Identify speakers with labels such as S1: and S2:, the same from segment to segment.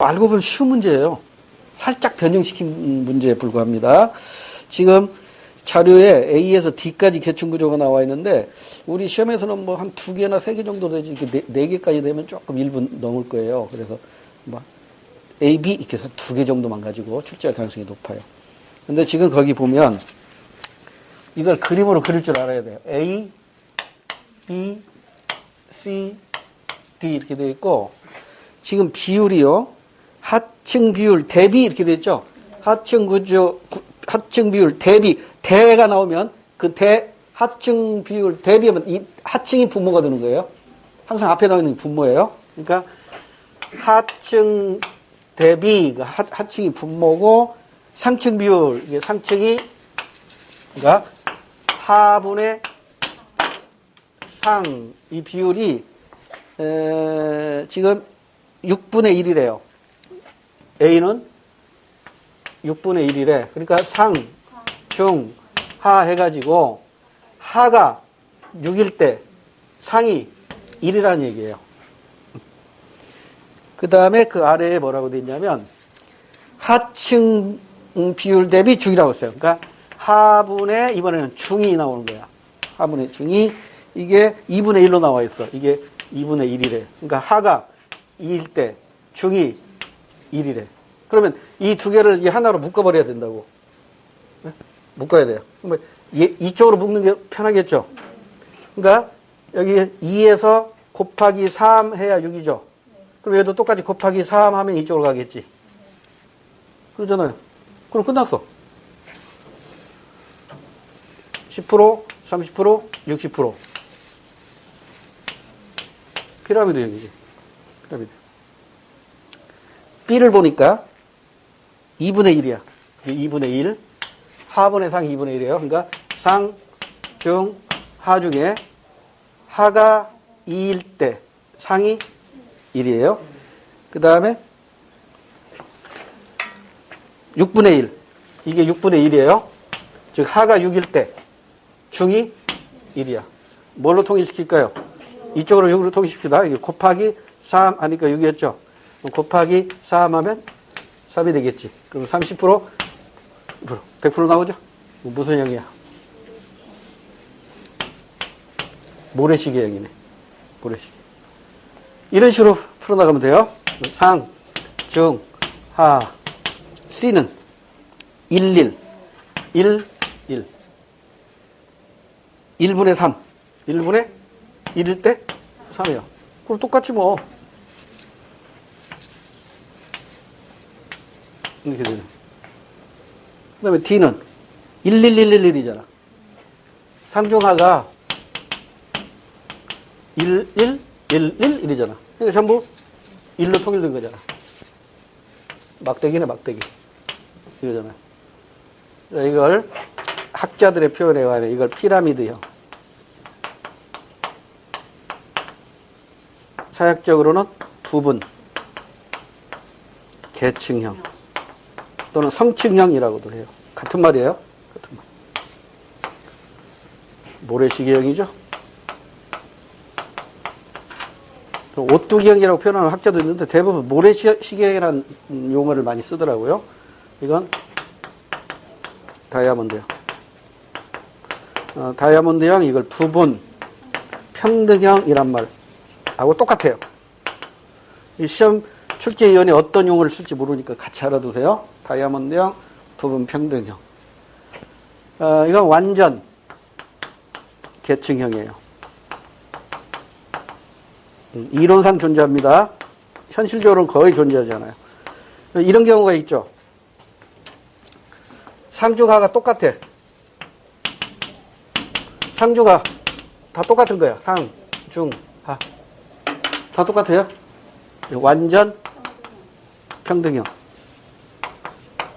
S1: 알고 보면 쉬운 문제예요. 살짝 변형시킨 문제에 불과합니다. 지금 자료에 A에서 D까지 계층구조가 나와 있는데 우리 시험에서는 뭐 한 2개나 3개 정도 되지 이렇게 4개까지 되면 조금 1분 넘을 거예요. 그래서 뭐 A, B 이렇게 해서 2개 정도만 가지고 출제할 가능성이 높아요. 근데 지금 거기 보면 이걸 그림으로 그릴 줄 알아야 돼요. A, B, C, D 이렇게 되어 있고 지금 비율이요. 하층 비율 대비 이렇게 되어 있죠. 하층 비율 대비 대가 나오면 그 하층 비율 대비하면 이 하층이 분모가 되는 거예요. 항상 앞에 나와 있는 게 분모예요. 그러니까 하층 대비 하층이 분모고 상층 비율 이게 상층이 그러니까 하분의 상 이 비율이 지금 6분의 1이래요. A는 6분의 1이래. 그러니까 상, 중, 하 해가지고 하가 6일 때 상이 1이라는 얘기예요. 그 다음에 그 아래에 뭐라고 되어 있냐면 하층 비율 대비 중이라고 했어요. 그러니까 하분의 이번에는 중이 나오는 거야. 하분의 중이 이게 2분의 1로 나와 있어. 이게 2분의 1이래. 그러니까 하가 2일 때 중이 1이래. 그러면 이 두 개를 이 하나로 묶어버려야 된다고. 네? 묶어야 돼요. 그러면 이쪽으로 묶는 게 편하겠죠. 그러니까 여기 2에서 곱하기 3 해야 6이죠. 그럼 얘도 똑같이 곱하기 3 하면 이쪽으로 가겠지. 그러잖아요. 그럼 끝났어. 10%, 30%, 60%. 피라미드 형이지. 피라미드. B를 보니까 2분의 1이야. 2분의 1. 하분의 상 2분의 1이에요. 그러니까 상, 중, 하 중에 하가 2일 때 상이 1이에요. 그 다음에 6분의 1. 이게 6분의 1이에요. 즉 하가 6일 때 중이 1이야. 뭘로 통일시킬까요? 이쪽으로 6으로 통일시키다. 이게 곱하기 3 하니까 6이었죠. 곱하기 3 하면 3이 되겠지. 그럼 30%, 100% 나오죠? 무슨 형이야? 모래시계형이네. 모래시계. 이런 식으로 풀어나가면 돼요. 상, 중, 하, C는 1, 1, 1. 1분의 3. 1분의 1일 때 3이요. 그럼 똑같지 뭐. 이렇게 되네. 그 다음에 D는 11111이잖아. 상중하가 1111이잖아. 그러니까 전부 1로 통일된 거잖아. 막대기네, 막대기. 이거잖아요. 이걸 학자들의 표현에 의하면 이걸 피라미드형. 사역적으로는 부분, 계층형 또는 성층형이라고도 해요. 같은 말이에요. 같은 말. 모래시계형이죠. 오뚜기형이라고 표현하는 학자도 있는데 대부분 모래시계형이라는 용어를 많이 쓰더라고요. 이건 다이아몬드형. 다이아몬드형 이걸 부분, 평등형이란 말하고 똑같아요. 이 시험 출제위원회 어떤 용어를 쓸지 모르니까 같이 알아두세요. 다이아몬드형, 부분 평등형. 이건 완전 계층형이에요. 이론상 존재합니다. 현실적으로는 거의 존재하지 않아요. 이런 경우가 있죠. 상중하가 똑같아. 상중하 다 똑같은 거야. 상, 중, 하. 다 똑같아요. 완전 평등형.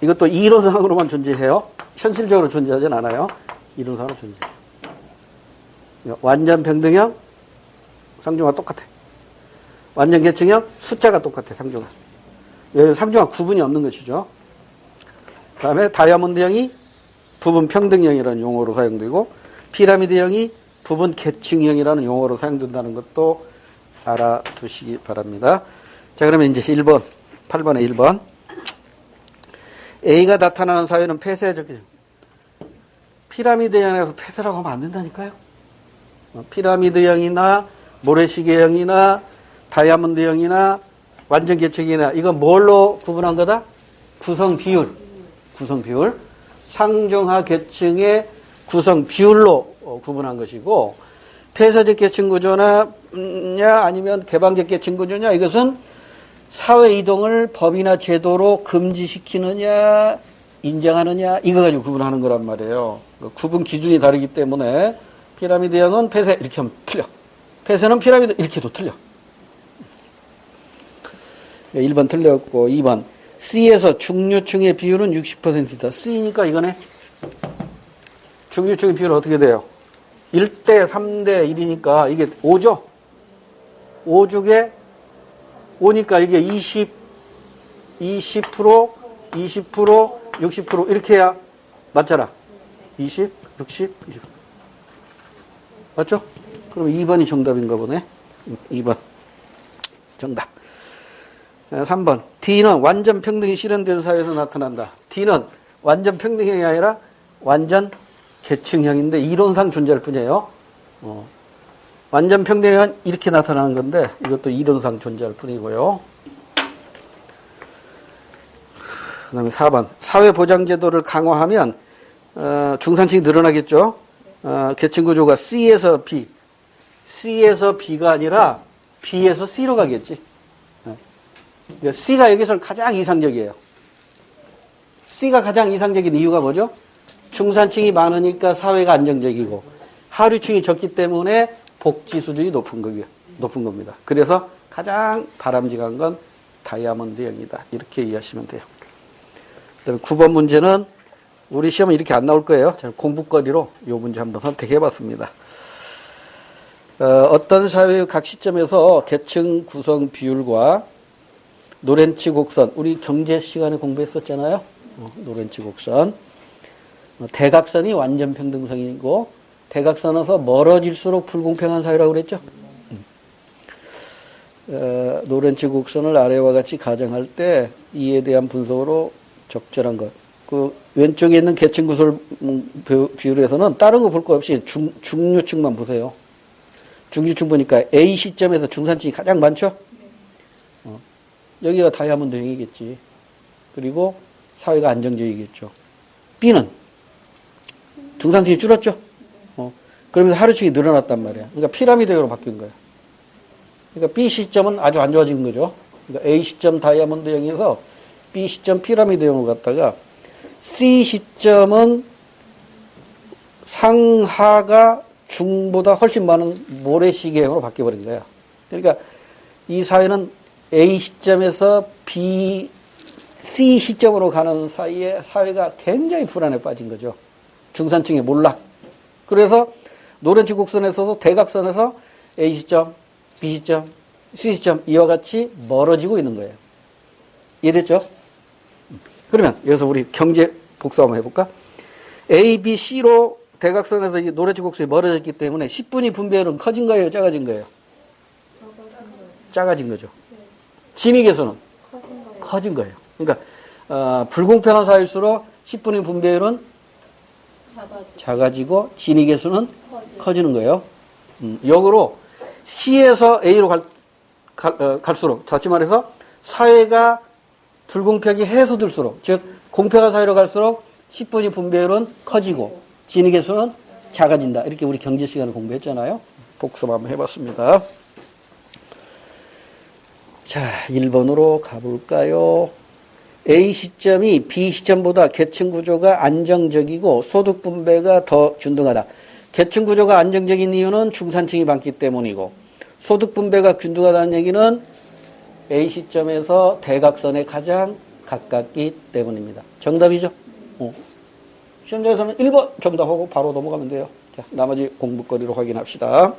S1: 이것도 이론상으로만 존재해요. 현실적으로 존재하진 않아요. 이론상으로 존재해요. 완전 평등형, 상중하 똑같아. 완전 계층형, 숫자가 똑같아, 상중하. 여기 상중하 구분이 없는 것이죠. 그 다음에 다이아몬드형이 부분 평등형이라는 용어로 사용되고, 피라미드형이 부분 계층형이라는 용어로 사용된다는 것도 알아두시기 바랍니다. 자, 그러면 이제 1번. 8번에 1번. A가 나타나는 사회는 폐쇄적, 피라미드형에서 폐쇄라고 하면 안 된다니까요. 피라미드형이나 모래시계형이나 다이아몬드형이나 완전 개척이나 이건 뭘로 구분한 거다? 구성 비율. 상중하 계층의 구성 비율로 구분한 것이고, 폐쇄적 계층 구조냐 아니면 개방적 계층 구조냐, 이것은 사회 이동을 법이나 제도로 금지시키느냐 인정하느냐 이거 가지고 구분하는 거란 말이에요. 구분 기준이 다르기 때문에 피라미드형은 폐쇄 이렇게 하면 틀려. 폐쇄는 피라미드 이렇게 해도 틀려. 1번 틀렸고, 2번 C에서 중류층의 비율은 60%이다. C니까 이거네. 중류층의 비율은 어떻게 돼요? 1대 3대 1이니까 이게 5죠? 5죽에 5니까 이게 20%, 60% 이렇게 해야 맞잖아. 20, 60, 20. 맞죠? 그럼 2번이 정답인가 보네. 2번. 정답. 3번. D는 완전 평등이 실현되는 사회에서 나타난다. D는 완전 평등형이 아니라 완전 계층형인데 이론상 존재할 뿐이에요. 완전 평등형은 이렇게 나타나는 건데 이것도 이론상 존재할 뿐이고요. 그 다음에 4번. 사회보장제도를 강화하면 중산층이 늘어나겠죠. 계층구조가 C에서 B. C에서 B가 아니라 B에서 C로 가겠지. C가 여기서 가장 이상적이에요. C가 가장 이상적인 이유가 뭐죠? 중산층이 많으니까 사회가 안정적이고 하류층이 적기 때문에 복지 수준이 높은 겁니다. 그래서 가장 바람직한 건 다이아몬드형이다. 이렇게 이해하시면 돼요. 그다음에 9번 문제는 우리 시험은 이렇게 안 나올 거예요. 저는 공부거리로 이 문제 한번 선택해 봤습니다. 어떤 사회의 각 시점에서 계층 구성 비율과 노렌치 곡선, 우리 경제 시간에 공부했었잖아요. 노렌치 곡선. 대각선이 완전 평등성이고 대각선에서 멀어질수록 불공평한 사회라고 그랬죠. 노렌치 곡선을 아래와 같이 가정할 때 이에 대한 분석으로 적절한 것. 그 왼쪽에 있는 계층 구성 비율에서는 다른 거 볼 거 없이 중류층만 보세요. 중류층 보니까 A 시점에서 중산층이 가장 많죠. 여기가 다이아몬드형이겠지. 그리고 사회가 안정적이겠죠. B는 중산층이 줄었죠. 그러면서 하류층이 늘어났단 말이야. 그러니까 피라미드형으로 바뀐 거예요. 그러니까 B 시점은 아주 안 좋아진 거죠. 그러니까 A 시점 다이아몬드형에서 B 시점 피라미드형으로 갔다가 C 시점은 상하가 중보다 훨씬 많은 모래시계형으로 바뀌어버린 거야. 그러니까 이 사회는 A 시점에서 B, C 시점으로 가는 사이에 사회가 굉장히 불안에 빠진 거죠. 중산층의 몰락. 그래서 노렌치 곡선에서도 대각선에서 A 시점, B 시점, C 시점 이와 같이 멀어지고 있는 거예요. 이해됐죠? 그러면 여기서 우리 경제 복수 한번 해볼까? A, B, C로 대각선에서 이 노렌치 곡선이 멀어졌기 때문에 10분위 분배율은 커진 거예요? 작아진 거예요? 작아진 거죠. 진익에서는 커진 거예요. 그러니까 불공평한 사회일수록 10분위 분배율은 작아지고 진익의 수는 커지는 거예요. 역으로 C에서 A로 갈수록 다시 말해서 사회가 불공평이 해소될수록 즉 공평한 사회로 갈수록 10분위 분배율은 커지고 진익의 수는 작아진다. 이렇게 우리 경제 시간을 공부했잖아요. 복습 한번 해봤습니다. 자, 1번으로 가볼까요? A 시점이 B 시점보다 계층 구조가 안정적이고 소득 분배가 더 균등하다. 계층 구조가 안정적인 이유는 중산층이 많기 때문이고 소득 분배가 균등하다는 얘기는 A 시점에서 대각선에 가장 가깝기 때문입니다. 정답이죠? 시험장에서는 1번 정답하고 바로 넘어가면 돼요. 자, 나머지 공부거리로 확인합시다.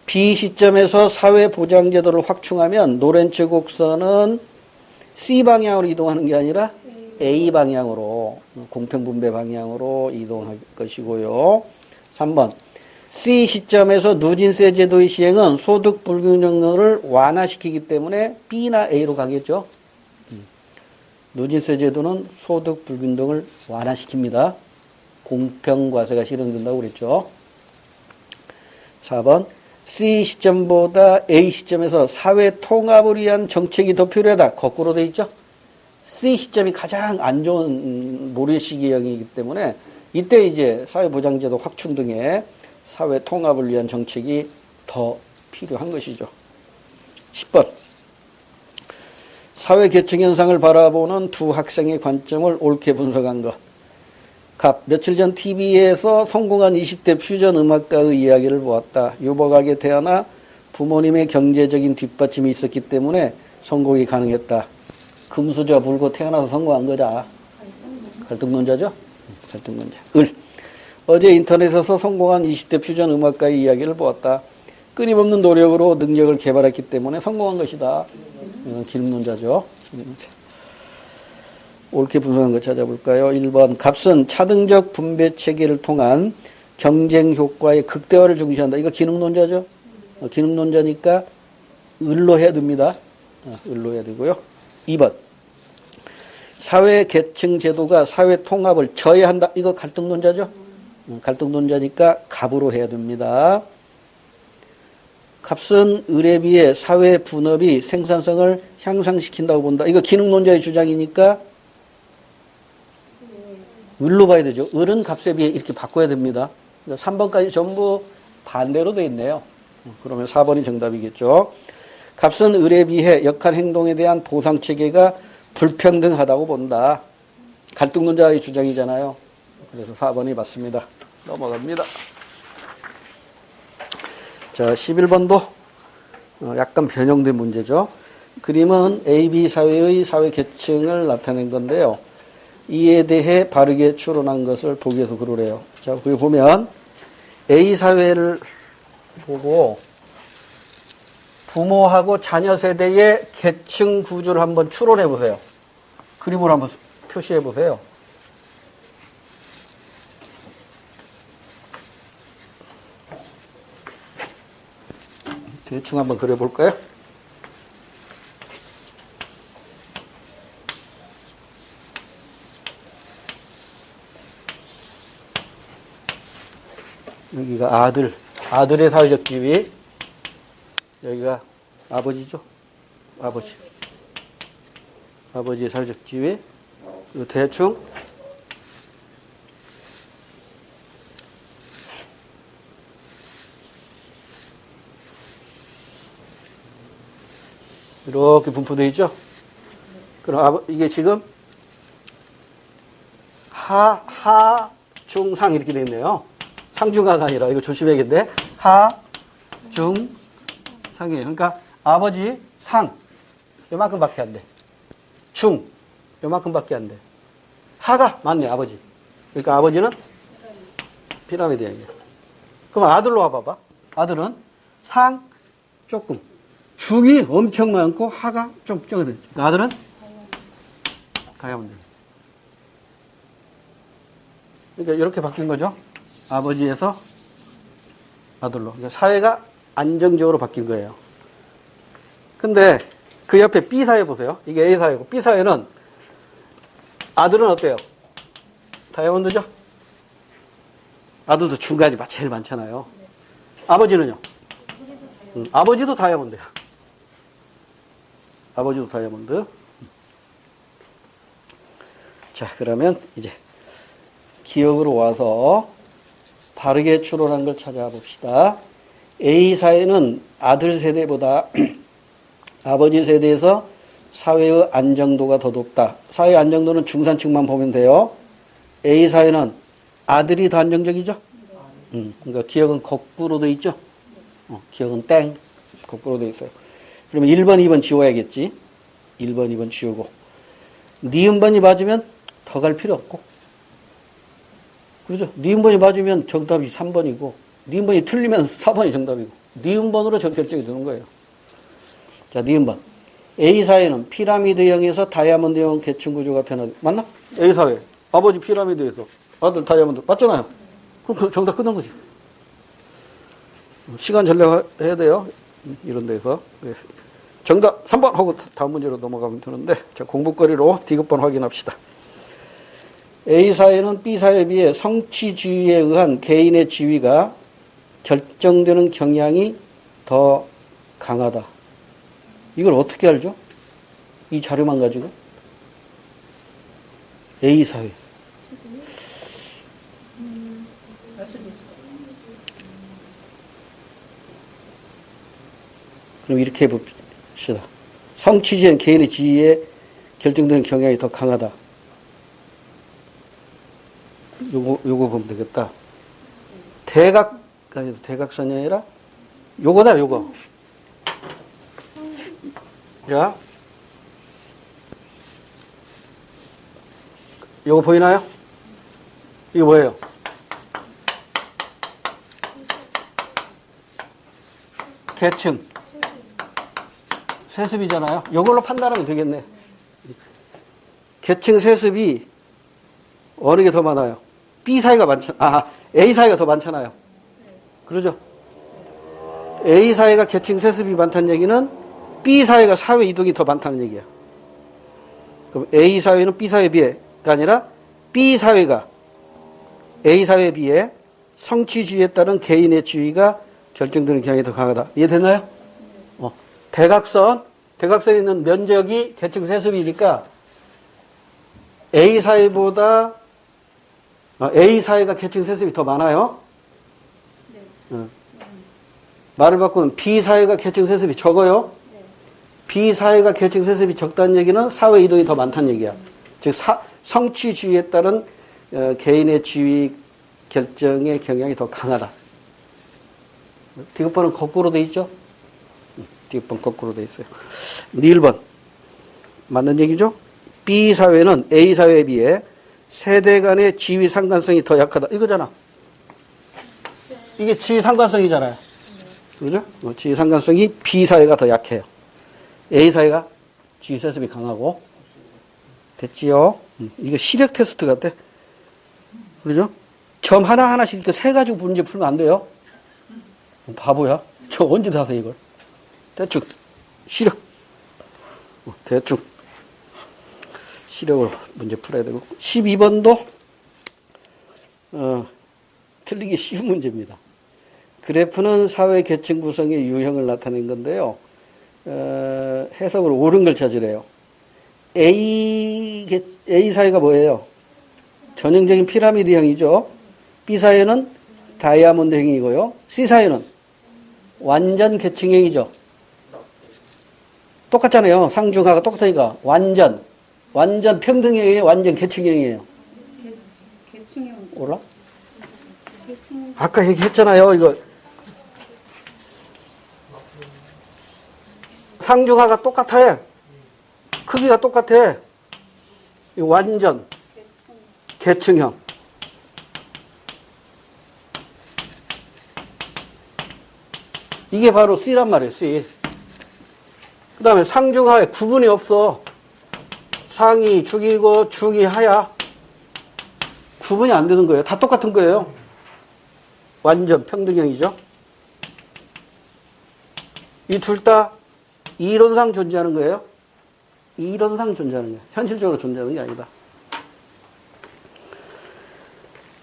S1: B 시점에서 사회보장제도를 확충하면 노렌츠 곡선은 C 방향으로 이동하는 게 아니라 A 방향으로 공평분배 방향으로 이동할 것이고요. 3번 C 시점에서 누진세 제도의 시행은 소득 불균형을 완화시키기 때문에 B나 A로 가겠죠. 누진세 제도는 소득 불균등을 완화시킵니다. 공평과세가 실현된다고 그랬죠. 4번 C 시점보다 A 시점에서 사회 통합을 위한 정책이 더 필요하다. 거꾸로 돼 있죠. C 시점이 가장 안 좋은 모래 시기형이기 때문에 이때 이제 사회보장제도 확충 등의 사회 통합을 위한 정책이 더 필요한 것이죠. 10번 사회 계층 현상을 바라보는 두 학생의 관점을 옳게 분석한 것. 갑, 며칠 전 TV에서 성공한 20대 퓨전 음악가의 이야기를 보았다. 유복하게 태어나 부모님의 경제적인 뒷받침이 있었기 때문에 성공이 가능했다. 금수저 물고 태어나서 성공한 거다. 갈등론자죠? 갈등론자. 을. 어제 인터넷에서 성공한 20대 퓨전 음악가의 이야기를 보았다. 끊임없는 노력으로 능력을 개발했기 때문에 성공한 것이다. 이건 기능론자죠. 기능론자. 옳게 분석한 거 찾아볼까요? 1번 값은 차등적 분배 체계를 통한 경쟁 효과의 극대화를 중시한다. 이거 기능론자죠? 기능론자니까 을로 해야 됩니다. 을로 해야 되고요. 2번 사회 계층 제도가 사회 통합을 저해한다. 이거 갈등론자죠? 갈등론자니까 갑으로 해야 됩니다. 값은 을에 비해 사회 분업이 생산성을 향상시킨다고 본다. 이거 기능론자의 주장이니까 을로 봐야 되죠. 을은 값에 비해 이렇게 바꿔야 됩니다. 3번까지 전부 반대로 되어 있네요. 그러면 4번이 정답이겠죠. 값은 을에 비해 역할 행동에 대한 보상 체계가 불평등하다고 본다. 갈등론자의 주장이잖아요. 그래서 4번이 맞습니다. 넘어갑니다. 자, 11번도 약간 변형된 문제죠. 그림은 AB 사회의 사회 계층을 나타낸 건데요. 이에 대해 바르게 추론한 것을 보기 위해서 그러래요. 자, 거기 보면 A 사회를 보고 부모하고 자녀 세대의 계층 구조를 한번 추론해 보세요. 그림으로 한번 표시해 보세요. 대충 한번 그려볼까요? 여기가 아들의 사회적 지위. 여기가 아버지죠. 아버지의 사회적 지위. 그리고 대충 이렇게 분포되어 있죠. 그럼 이게 지금 하중상 이렇게 되어 있네요. 상중하가 아니라 이거 조심해야겠는데 하중상이에요. 그러니까 아버지 상 요만큼밖에 안 돼. 중 요만큼밖에 안 돼. 하가 맞네. 아버지. 그러니까 아버지는 피라미드예요. 그럼 아들로 와봐봐. 아들은 상 조금, 중이 엄청 많고 하가 좀 적어져. 그러니까 아들은 다이아몬드. 그러니까 이렇게 바뀐 거죠. 아버지에서 아들로. 그러니까 사회가 안정적으로 바뀐 거예요. 근데 그 옆에 B 사회 보세요. 이게 A 사회고 B 사회는 아들은 어때요? 다이아몬드죠? 아들도 중간이 제일 많잖아요. 아버지는요? 아버지도 다이아몬드야. 아버지도 다이아몬드. 자, 그러면 이제 기억으로 와서 바르게 추론한 걸 찾아봅시다. A 사회는 아들 세대보다 아버지 세대에서 사회의 안정도가 더 높다. 사회 안정도는 중산층만 보면 돼요. A 사회는 아들이 더 안정적이죠? 그러니까 기억은 거꾸로 돼 있죠? 기억은 땡. 거꾸로 돼 있어요. 그러면 1번, 2번 지워야겠지? 1번, 2번 지우고. 니은번이 맞으면 더 갈 필요 없고. 그렇죠? 니은번이 맞으면 정답이 3번이고, 니은번이 틀리면 4번이 정답이고, 니은번으로 결정이 되는 거예요. 자, 니은번. A사회는 피라미드형에서 다이아몬드형 계층 구조가 변화돼. 맞나? A사회. 아버지 피라미드에서 아들 다이아몬드. 맞잖아요. 그럼 정답 끝난 거지. 시간 전략해야 돼요. 이런 데서. 정답 3번 하고 다음 문제로 넘어가면 되는데, 자, 공부거리로 디귿번 확인합시다. A사회는 B사회에 비해 성취주의에 의한 개인의 지위가 결정되는 경향이 더 강하다. 이걸 어떻게 알죠? 이 자료만 가지고. A사회. 그럼 이렇게 해봅시다. 성취주의는 개인의 지위에 결정되는 경향이 더 강하다. 요거 보면 되겠다. 대각선이 아니라 요거다, 요거. 자, 요거 보이나요? 이거 뭐예요? 계층. 세습이잖아요. 요걸로 판단하면 되겠네. 계층 세습이 어느 게 더 많아요? B 사이가 A 사이가 더 많잖아요. 그러죠? A 사이가 계층 세습이 많다는 얘기는 B 사이가 사회 이동이 더 많다는 얘기야. 그럼 A 사회는 B 사회에 비해가 아니라 B 사회가 A 사회에 비해 성취주의에 따른 개인의 지위가 결정되는 경향이 더 강하다. 이해됐나요? 대각선에 있는 면적이 계층 세습이니까 A 사회보다 A 사회가 계층 세습이 더 많아요. 네. 말을 바꾸면 B 사회가 계층 세습이 적어요. 네. B 사회가 계층 세습이 적다는 얘기는 사회 이동이 더 많다는 얘기야. 즉 성취주의에 따른 개인의 지위 결정의 경향이 더 강하다. 디귿번은 거꾸로 돼 있죠? 디귿번 거꾸로 돼 있어요. 1번 맞는 얘기죠? B 사회는 A 사회에 비해 세대 간의 지위 상관성이 더 약하다. 이거잖아. 이게 지위 상관성이잖아요. 그죠? 지위 상관성이 B 사회가 더 약해요. A 사회가 지위 세습이 강하고. 됐지요? 이거 시력 테스트 같아. 그죠? 점 하나하나씩 이렇게 세 가지고 문제 풀면 안 돼요. 바보야. 저 언제 다 하세요, 이걸? 대충. 시력. 대충. 시력으로 문제 풀어야 되고. 12번도, 틀리기 쉬운 문제입니다. 그래프는 사회 계층 구성의 유형을 나타낸 건데요. 해석으로 옳은 걸 찾으래요. A 사회가 뭐예요? 전형적인 피라미드형이죠. B 사회는 다이아몬드형이고요. C 사회는 완전 계층형이죠. 똑같잖아요. 상중하가 똑같으니까 완전 평등형이에요. 완전 계층형이에요.
S2: 계층형.
S1: 몰라? 아까 얘기했잖아요. 이거 상중하가 똑같아. 크기가 똑같아. 이거 완전 계층형. 이게 바로 C란 말이에요. C. 그 다음에 상중하에 구분이 없어. 상이 죽이고 중이 하야. 구분이 안 되는 거예요. 다 똑같은 거예요. 완전 평등형이죠. 이 둘 다 이론상 존재하는 거예요. 이론상 존재하는 거예요. 현실적으로 존재하는 게 아니다.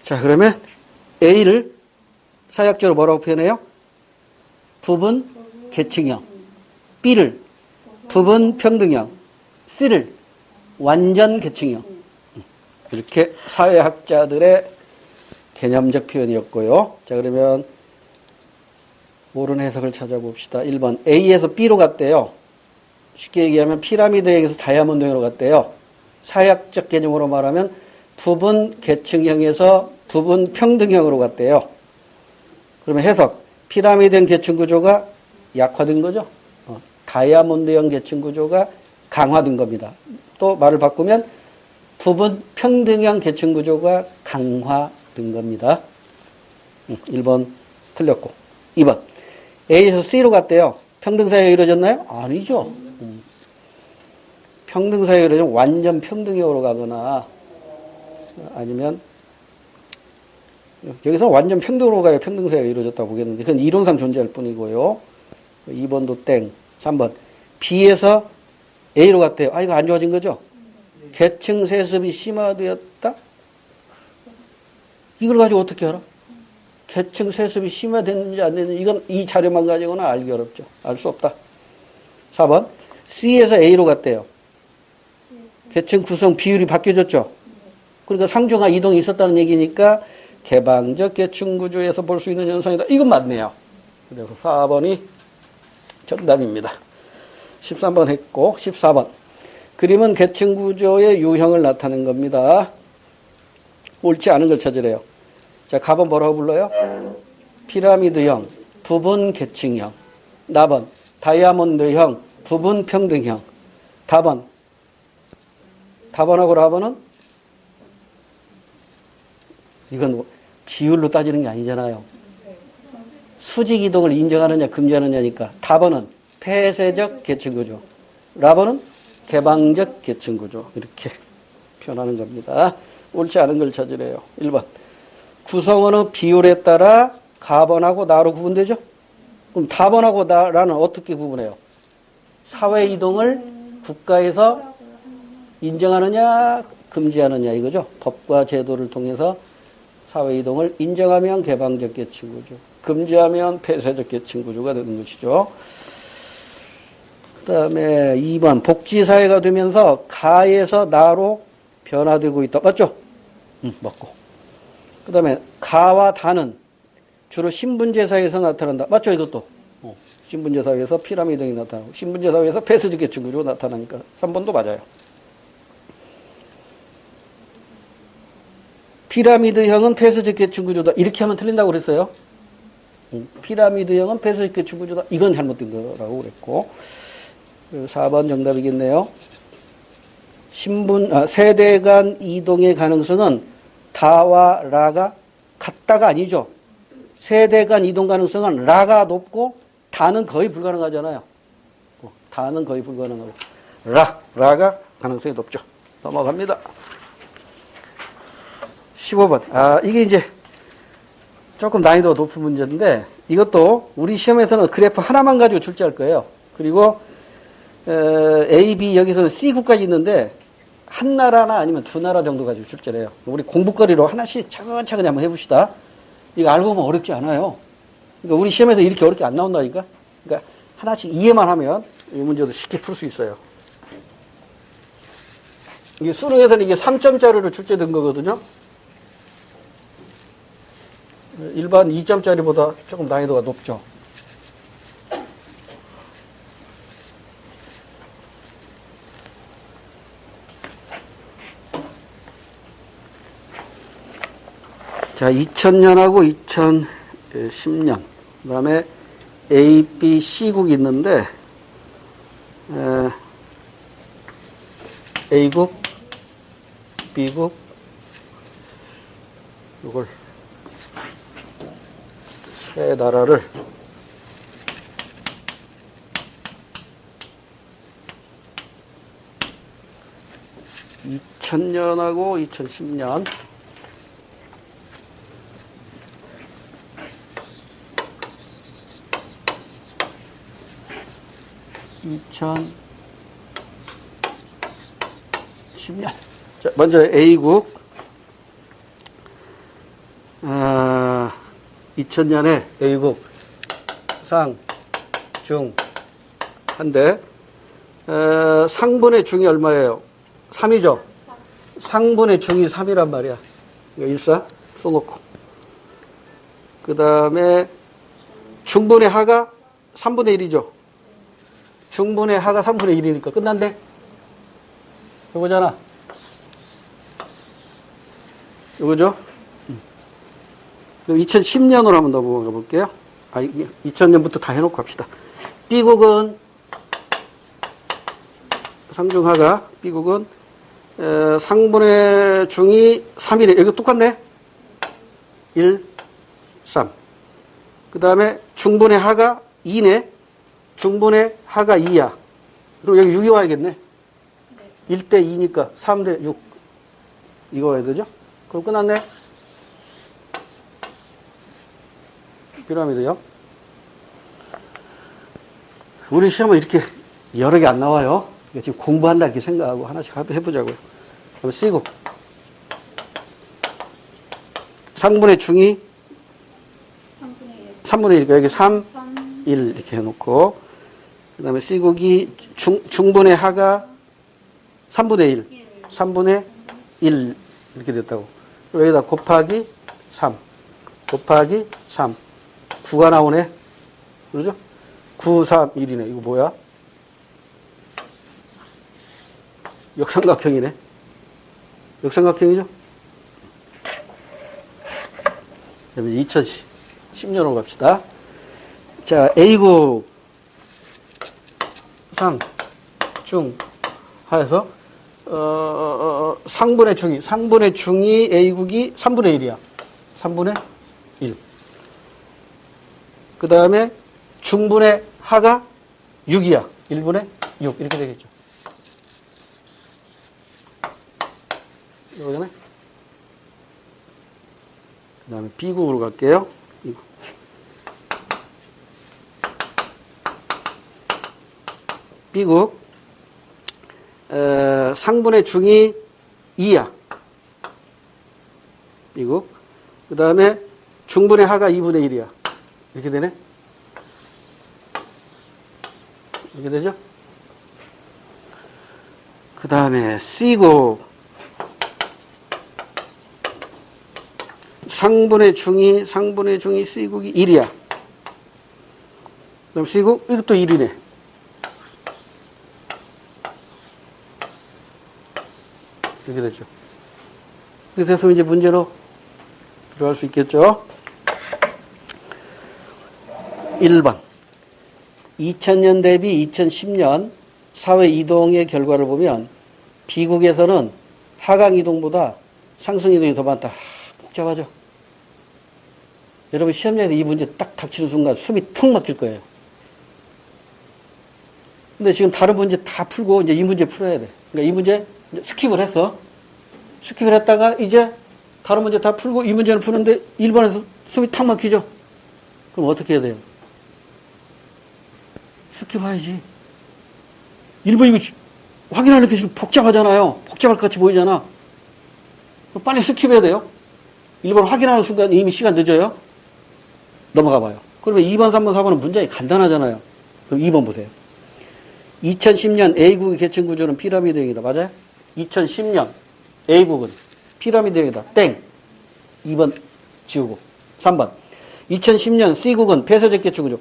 S1: 자, 그러면 A를 사역적으로 뭐라고 표현해요? 부분 계층형. B를 부분 평등형. C를 완전 계층형. 이렇게 사회학자들의 개념적 표현이었고요. 자, 그러면 옳은 해석을 찾아봅시다. 1번 A에서 B로 갔대요. 쉽게 얘기하면 피라미드형에서 다이아몬드형으로 갔대요. 사회학적 개념으로 말하면 부분 계층형에서 부분 평등형으로 갔대요. 그러면 해석 피라미드형 계층 구조가 약화된 거죠. 다이아몬드형 계층 구조가 강화된 겁니다. 또 말을 바꾸면 부분 평등형 계층 구조가 강화된 겁니다. 1번 틀렸고 2번 A에서 C로 갔대요. 평등사회가 이루어졌나요? 아니죠. 평등사회가 이루어지면 완전 평등형으로 가거나 아니면 여기서 완전 평등으로 가야 평등세가 이루어졌다고 보겠는데 그건 이론상 존재할 뿐이고요. 2번도 땡. 3번 B에서 A로 갔대요. 아, 이거 안 좋아진 거죠? 계층 세습이 심화되었다? 이걸 가지고 어떻게 알아? 계층 세습이 심화됐는지 안 됐는지 이건 이 자료만 가지고는 알기 어렵죠. 알 수 없다. 4번 C에서 A로 갔대요. 계층 구성 비율이 바뀌어졌죠. 그러니까 상중하 이동이 있었다는 얘기니까 개방적 계층 구조에서 볼 수 있는 현상이다. 이건 맞네요. 그래서 4번이 정답입니다. 13번 했고 14번 그림은 계층 구조의 유형을 나타낸 겁니다. 옳지 않은 걸 찾으래요. 자, 갑은 뭐라고 불러요? 피라미드형, 부분 계층형. 나번 다이아몬드형, 부분 평등형. 답은 답원하고 라번은 이건 비율로 따지는 게 아니잖아요. 수직 이동을 인정하느냐 금지하느냐니까 답원은 폐쇄적 계층구조, 라번은 개방적 계층구조 이렇게 표현하는 겁니다. 옳지 않은 걸 찾으래요. 1번 구성원의 비율에 따라 가번하고 나로 구분되죠? 그럼 답원하고 나라는 어떻게 구분해요? 사회 이동을 국가에서 인정하느냐 금지하느냐 이거죠. 법과 제도를 통해서 사회 이동을 인정하면 개방적 계층구조, 금지하면 폐쇄적 계층구조가 되는 것이죠. 그 다음에 2번 복지사회가 되면서 가에서 나로 변화되고 있다. 맞죠? 맞고. 그 다음에 가와 다는 주로 신분제 사회에서 나타난다. 맞죠? 이것도. 신분제 사회에서 피라미드형이 나타나고 신분제 사회에서 폐쇄적 계층구조가 나타나니까 3번도 맞아요. 피라미드형은 폐쇄적 계층구조다. 이렇게 하면 틀린다고 그랬어요. 피라미드형은 폐쇄적 계층구조다. 이건 잘못된 거라고 그랬고. 4번 정답이겠네요. 세대 간 이동의 가능성은 다와 라가 같다가 아니죠. 세대 간 이동 가능성은 라가 높고 다는 거의 불가능하잖아요. 다는 거의 불가능하고 라가 가능성이 높죠. 넘어갑니다. 15번. 이게 이제 조금 난이도가 높은 문제인데 이것도 우리 시험에서는 그래프 하나만 가지고 출제할 거예요. 그리고 A, B 여기서는 C국까지 있는데 한 나라나 아니면 두 나라 정도 가지고 출제를 해요. 우리 공부거리로 하나씩 차근차근 한번 해봅시다. 이거 알고 보면 어렵지 않아요. 그러니까 우리 시험에서 이렇게 어렵게 안 나온다니까. 그러니까 하나씩 이해만 하면 이 문제도 쉽게 풀 수 있어요. 이게 수능에서는 이게 3점짜리로 출제된 거거든요. 일반 2점짜리보다 조금 난이도가 높죠. 자, 2000년하고 2010년. 그 다음에 A, B, C국이 있는데, A국, B국, 이걸 세 나라를 (2000년하고 2010년) 2010년. 자, 먼저 A국. 2000년에 A국 상, 중, 한데, 상분의 중이 얼마예요? 3이죠? 상분의 중이 3이란 말이야. 이거 일사 써놓고. 그 다음에 중분의 하가 3분의 1이죠? 중분의 하가 3분의 1이니까 끝난대? 이거잖아. 이거죠? 그럼 2010년으로 한번 넘어가 볼게요. 2000년부터 다 해놓고 합시다. B국은 상중하가 B국은 상분의 중이 3이래. 여기 똑같네. 1, 3. 그 다음에 중분의 하가 2네. 중분의 하가 2야. 그럼 여기 6이 와야겠네. 1대 2니까 3대 6. 이거 와야 되죠? 그럼 끝났네. 피라미드요. 우리 시험은 이렇게 여러 개 안 나와요. 지금 공부한다 이렇게 생각하고 하나씩 해보자고요. 그럼 C국. 상분의 중이 3분의 1. 그러니까 여기 3, 1 이렇게 해놓고, 그 다음에 C국이 중분의 하가 3분의 1. 3분의 1 이렇게 됐다고. 그리고 여기다 곱하기 3. 곱하기 3. 9가 나오네. 그러죠? 9, 3, 1이네. 이거 뭐야? 역삼각형이네. 역삼각형이죠? 그다음에 2010년으로 갑시다. 자, A국 상, 중, 하여서 상분의 중이 A국이 3분의 1이야. 3분의 1. 그 다음에 중분의 하가 6이야. 1분의 6. 이렇게 되겠죠. 이거잖아요. 그 다음에 B국으로 갈게요. 이거. B국. 상분의 중이 2야. B국. 그 다음에 중분의 하가 2분의 1이야. 이렇게 되네. 이렇게 되죠? 그 다음에 C국. 상분의 중이 C국이 1이야. 그럼 C국, 이것도 1이네. 이렇게 되죠. 그래서 해서 이제 문제로 들어갈 수 있겠죠. 1번. 2000년 대비 2010년 사회 이동의 결과를 보면 B국에서는 하강 이동보다 상승 이동이 더 많다. 복잡하죠? 여러분 시험장에서 이 문제 딱 닥치는 순간 숨이 턱 막힐 거예요. 근데 지금 다른 문제 다 풀고 이제 이 문제 풀어야 돼. 그러니까 이 문제 스킵을 했어. 스킵을 했다가 이제 다른 문제 다 풀고 이 문제를 푸는데 1번에서 숨이 탁 막히죠? 그럼 어떻게 해야 돼요? 스킵해야지. 1번 이거 확인하는 게 지금 복잡하잖아요. 복잡할 것 같이 보이잖아. 빨리 스킵해야 돼요. 1번 확인하는 순간 이미 시간 늦어요. 넘어가 봐요. 그러면 2번, 3번, 4번은 문장이 간단하잖아요. 그럼 2번 보세요. 2010년 A국의 계층 구조는 피라미드형이다. 맞아요? 2010년 A국은 피라미드형이다. 땡. 2번 지우고. 3번. 2010년 C국은 폐쇄적 계층 구조.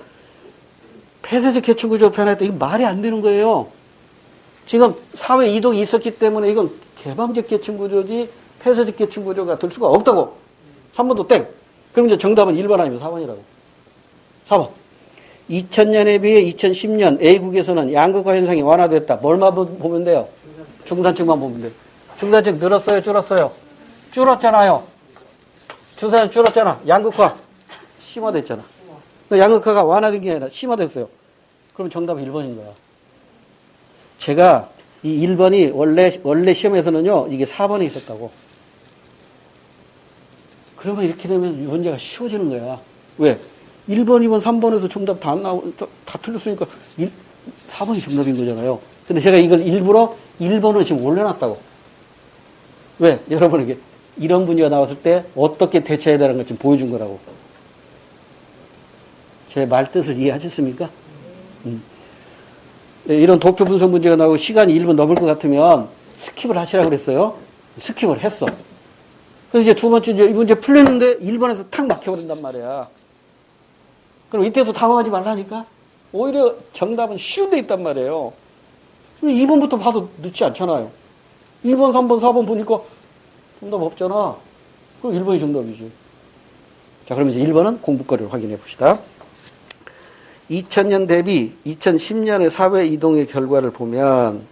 S1: 폐쇄적 계층 구조 표현할 때 이거 말이 안 되는 거예요. 지금 사회 이동이 있었기 때문에 이건 개방적 계층 구조지 폐쇄적 계층 구조가 될 수가 없다고. 3번도 땡. 그럼 이제 정답은 1번 아니면 4번이라고. 4번. 2000년에 비해 2010년 A국에서는 양극화 현상이 완화됐다. 뭘만 보면 돼요? 중산층만 보면 돼요. 중산층 늘었어요? 줄었어요? 줄었잖아요. 중산층 줄었잖아. 양극화 심화됐잖아. 양극화가 완화된 게 아니라 심화됐어요. 그럼 정답은 1번인 거야. 제가 이 1번이 원래 시험에서는요, 이게 4번에 있었다고. 그러면 이렇게 되면 문제가 쉬워지는 거야. 왜? 1번, 2번, 3번에서 정답 다 틀렸으니까 4번이 정답인 거잖아요. 근데 제가 이걸 일부러 1번을 지금 올려놨다고. 왜? 여러분에게 이런 문제가 나왔을 때 어떻게 대처해야 되는 걸 지금 보여준 거라고. 제 말 뜻을 이해하셨습니까? 이런 도표 분석 문제가 나오고 시간이 1분 넘을 것 같으면 스킵을 하시라고 그랬어요. 스킵을 했어. 그래서 이제 두 번째 이 문제 풀렸는데 1번에서 탁 막혀버린단 말이야. 그럼 이때도 당황하지 말라니까? 오히려 정답은 쉬운 데 있단 말이에요. 2번부터 봐도 늦지 않잖아요. 2번, 3번, 4번 보니까 정답 없잖아. 그럼 1번이 정답이지. 자, 그럼 이제 1번은 공부거리를 확인해 봅시다. 2000년 대비 2010년의 사회 이동의 결과를 보면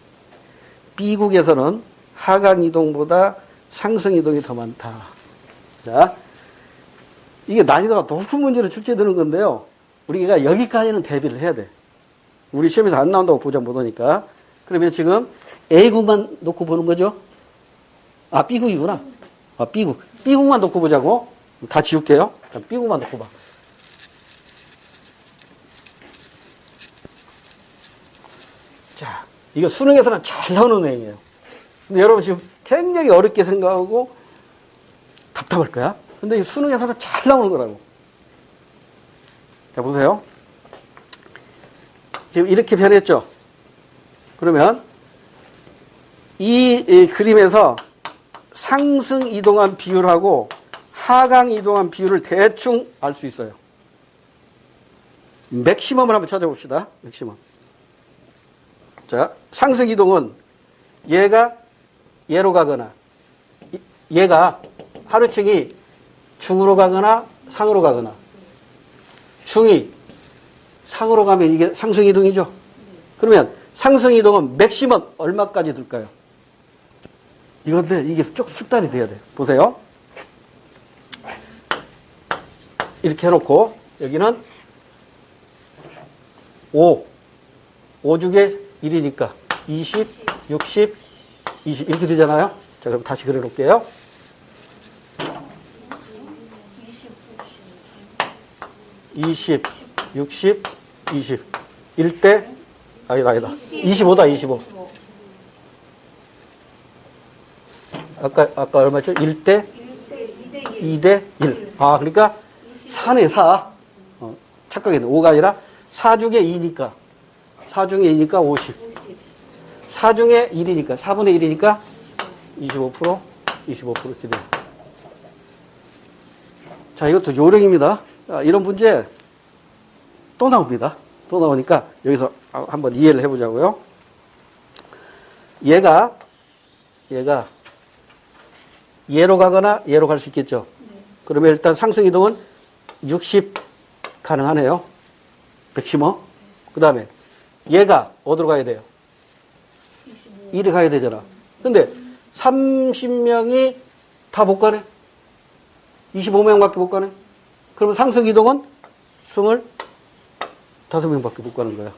S1: B국에서는 하강 이동보다 상승 이동이 더 많다. 자, 이게 난이도가 높은 문제를 출제되는 건데요. 우리가 여기까지는 대비를 해야 돼. 우리 시험에서 안 나온다고 보장 못 오니까. 그러면 지금 A국만 놓고 보는 거죠? 아, B국이구나. 아, B국. B국만 놓고 보자고. 다 지울게요. B국만 놓고 봐. 자, 이거 수능에서는 잘 나오는 내용이에요. 근데 여러분 지금 굉장히 어렵게 생각하고 답답할 거야. 근데 이 수능에서는 잘 나오는 거라고. 자, 보세요. 지금 이렇게 변했죠? 그러면 이 그림에서 상승 이동한 비율하고 하강 이동한 비율을 대충 알 수 있어요. 맥시멈을 한번 찾아봅시다. 맥시멈. 자, 상승 이동은 얘가 얘로 가거나 얘가 하루층이 중으로 가거나 상으로 가거나 중이 상으로 가면 이게 상승 이동이죠. 그러면 상승 이동은 맥시멈 얼마까지 들까요? 이건데 이게 조금 숙달이 돼야 돼요. 보세요. 이렇게 해놓고 여기는 5 중에 1이니까 20, 60, 20 이렇게 되잖아요. 자, 그럼 다시 그려 놓을게요. 20, 60, 20. 1대, 아니다. 25다, 25. 아까 얼마죠? 1대 2대 1. 아, 그러니까 4네, 4. 착각했네. 5가 아니라 4 중에 2니까. 4 중에 2니까 50. 4 중에 1이니까, 4분의 1이니까 25%, 25% 이렇게 돼요. 자, 이것도 요령입니다. 이런 문제 또 나옵니다. 또 나오니까 여기서 한번 이해를 해보자고요. 얘가 얘로 가거나 얘로 갈 수 있겠죠. 그러면 일단 상승 이동은 60 가능하네요. 맥시멈. 그 다음에 얘가 어디로 가야 돼요? 1이 가야 되잖아. 근데 30명이 다 못 가네. 25명밖에 못 가네. 그러면 상승 이동은 25명밖에 못 가는 거야.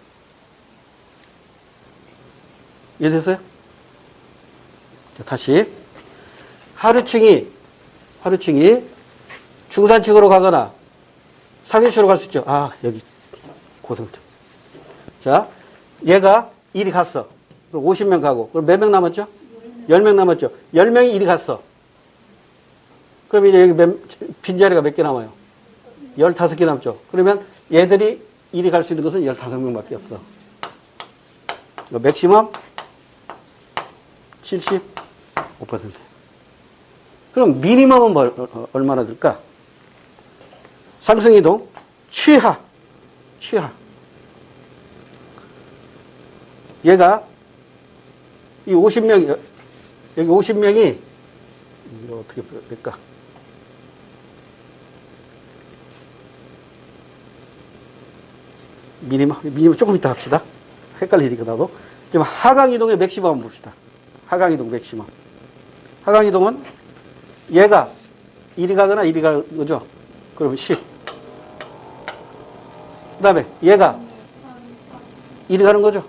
S1: 이해됐어요? 자, 다시. 하루층이 중산층으로 가거나 상류층으로 갈 수 있죠. 아, 여기 고등학교. 자, 얘가 1이 갔어. 그럼 50명 가고. 그럼 몇 명 남았죠? 10명 남았죠. 10명이 1이 갔어. 그럼 이제 여기 빈자리가 몇 개 남아요? 15개 남죠. 그러면 얘들이 1이 갈 수 있는 것은 15명밖에 없어. 맥시멈 75%. 그럼 미니멈은 얼마나 들까? 상승이동 최하. 얘가 이 50명 여기 50명이 이거 어떻게 될까? 미니멈 조금 이따 합시다. 헷갈리니까 나도. 지금 하강 이동의 맥시멈 한번 봅시다. 하강 이동 맥시멈. 하강 이동은 얘가 1이 가거나 1이 가는 거죠. 그러면 10. 그 다음에 얘가 1이 가는 거죠.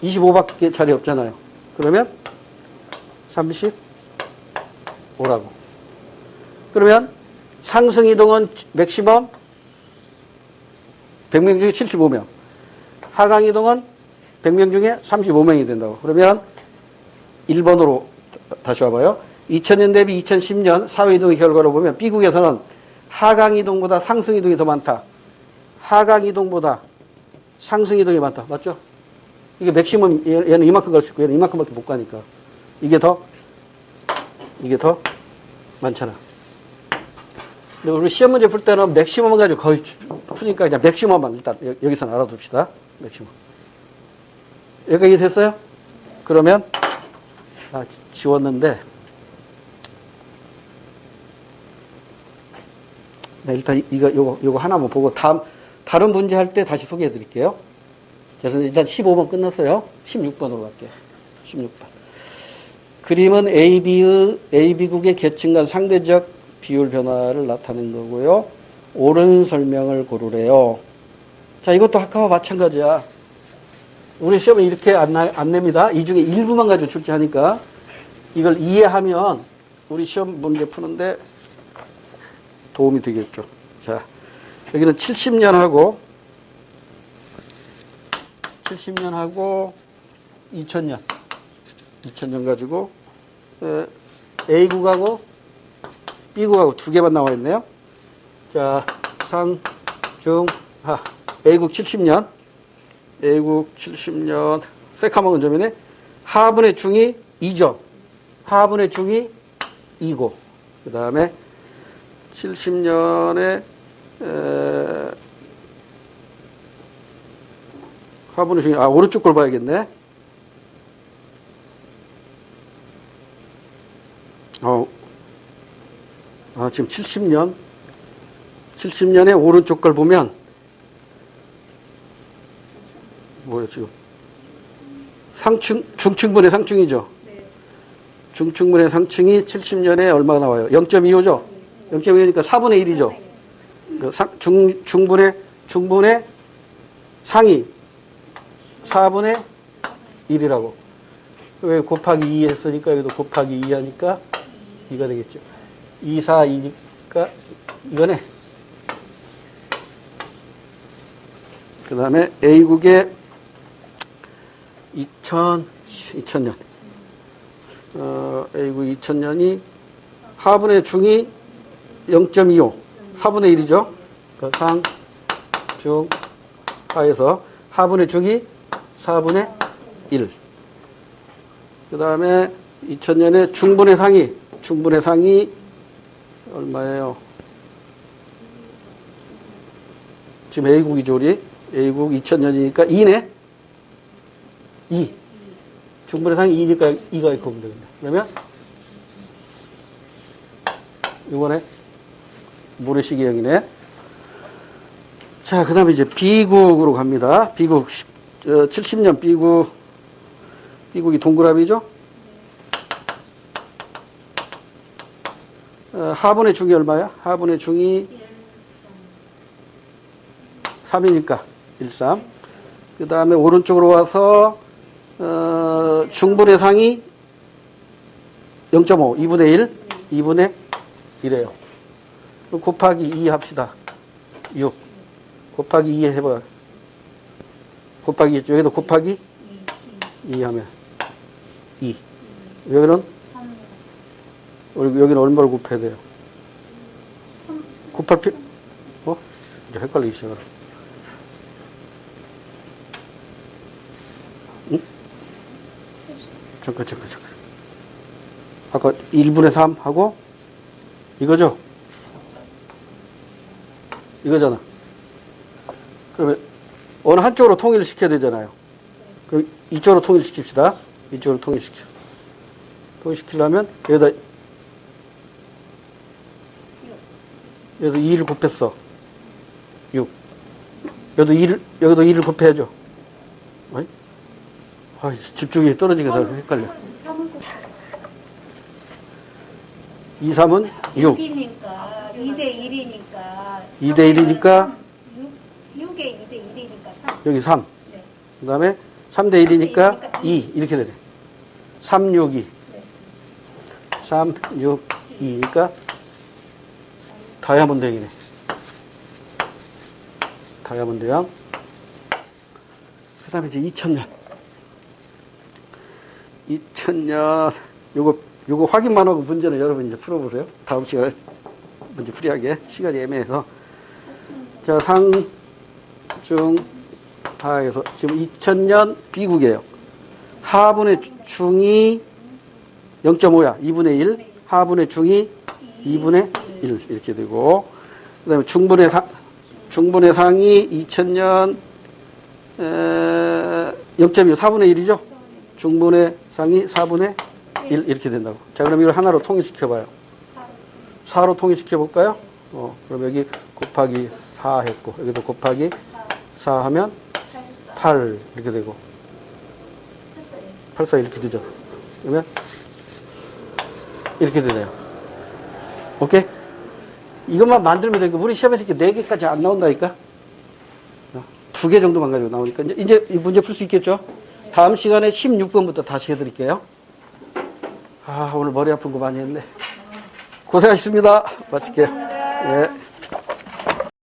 S1: 25밖에 자리 없잖아요. 그러면 35라고. 그러면 상승 이동은 맥시멈 100명 중에 75명. 하강 이동은 100명 중에 35명이 된다고. 그러면 1번으로 다시 와봐요. 2000년 대비 2010년 사회이동의 결과로 보면 B국에서는 하강 이동보다 상승 이동이 더 많다. 하강 이동보다 상승 이동이 많다. 맞죠? 이게 맥시멈, 얘는 이만큼 갈 수 있고 얘는 이만큼밖에 못 가니까. 이게 더 많잖아. 근데 우리 시험 문제 풀 때는 맥시멈 가지고 거의 푸니까 그냥 맥시멈만 일단 여기서는 알아둡시다. 맥시멈. 여기까지 됐어요? 그러면, 지웠는데, 네, 일단 요거 하나만 보고 다른 문제 할 때 다시 소개해 드릴게요. 그래서 일단 15번 끝났어요. 16번으로 갈게요. 16번. 그림은 AB국의 계층 간 상대적 비율 변화를 나타낸 거고요. 옳은 설명을 고르래요. 자, 이것도 아까와 마찬가지야. 우리 시험은 이렇게 안 냅니다. 이 중에 일부만 가지고 출제하니까 이걸 이해하면 우리 시험 문제 푸는데 도움이 되겠죠. 자, 여기는 70년하고 70년하고 2000년. 2000년 가지고 A국하고 B국하고 두 개만 나와 있네요. 자, 상, 중, 하. A국 70년. A국 70년. 새까먹은 점이네. 하분의 중이 2점. 하분의 중이 2고. 그 다음에 70년에 하분의 중이, 오른쪽 걸 봐야겠네. 지금 70년. 70년에 오른쪽 걸 보면, 뭐야, 지금. 중층분의 상층이죠.
S2: 네.
S1: 중층분의 상층이 70년에 얼마가 나와요? 0.25죠? 0.25니까 4분의 1이죠? 그 중분의 상이 4분의 1이라고. 왜 곱하기 2 했으니까 여기도 곱하기 2 하니까 2가 되겠죠. 2, 4, 2니까 이거네. 그 다음에 A국의 2000년. A국 2000년이 하분의 중이 0.25. 4분의 1이죠. 그러니까 상, 중, 하에서 하분의 중이 4분의 1. 그 다음에 2000년에 중분의 상이 얼마예요? 지금 A국이죠, 우리. A국 2000년이니까 2네? 2. 중분의 상이 2니까 2가 있고 보면 되겠네. 그러면 이번에 모래시계형이네. 자, 그 다음에 이제 B국으로 갑니다. B국 70년 B국이 동그라미죠? 하분의 중이 얼마야? 하분의 중이 3이니까 13. 그 다음에 오른쪽으로 와서 중분의 상이 0.5, 2분의 1, 2분의 1이에요. 그럼 곱하기 2 합시다. 6. 곱하기 2 해봐. 곱하기, 여기도 곱하기 2 하면 2. 여기는? 여기는 얼마를 곱해야 돼요? 곱할 필요, 이제 헷갈리기 시작하네. 응? 잠깐. 아까 1분의 3 하고, 이거죠? 이거잖아. 그러면 어느 한쪽으로 통일을 시켜야 되잖아요. 그럼 이쪽으로 통일시킵시다. 이쪽으로 통일시키려면 여기다 2를 곱했어. 6. 여기도 2를 곱해야죠. 집중이 떨어지게 다 헷갈려. 2, 3은 6.
S2: 6이니까 2대 1이니까
S1: 2대 1이니까
S2: 6에 2대 1이니까 3.
S1: 여기 3.
S2: 네.
S1: 그 다음에 3대 1이니까 2. 이렇게 되네. 3, 6, 2.
S2: 네.
S1: 3, 6, 2니까 다이아몬드 형이네. 다이아몬드 형. 그 다음에 이제 2000년. 2000년. 요거 확인만 하고 문제는 여러분 이제 풀어보세요. 다음 시간에 문제 풀이하게. 시간이 애매해서. 자, 상, 중, 하에서 지금 2000년 B국이에요. 하분의 중이 0.5야. 2분의 1. 하분의 중이 2분의 1. 이렇게 되고. 그 다음에 중분의 상이 2000년 0.25, 4분의 1이죠? 중분의 상이 4분의 1 이렇게 된다고. 자, 그럼 이걸 하나로 통일시켜봐요. 4로 통일시켜볼까요? 그럼 여기 곱하기 4 했고, 여기도 곱하기 4 하면 8 이렇게 되고, 8, 4 이렇게 되죠. 그러면 이렇게 되네요. 오케이? 이것만 만들면 되니까 우리 시험에서 이렇게 4개까지 안 나온다니까? 2개 정도만 가지고 나오니까 이제 이 문제 풀 수 있겠죠? 다음 시간에 16번부터 다시 해드릴게요. 오늘 머리 아픈 거 많이 했네. 고생하셨습니다. 마칠게요. 예.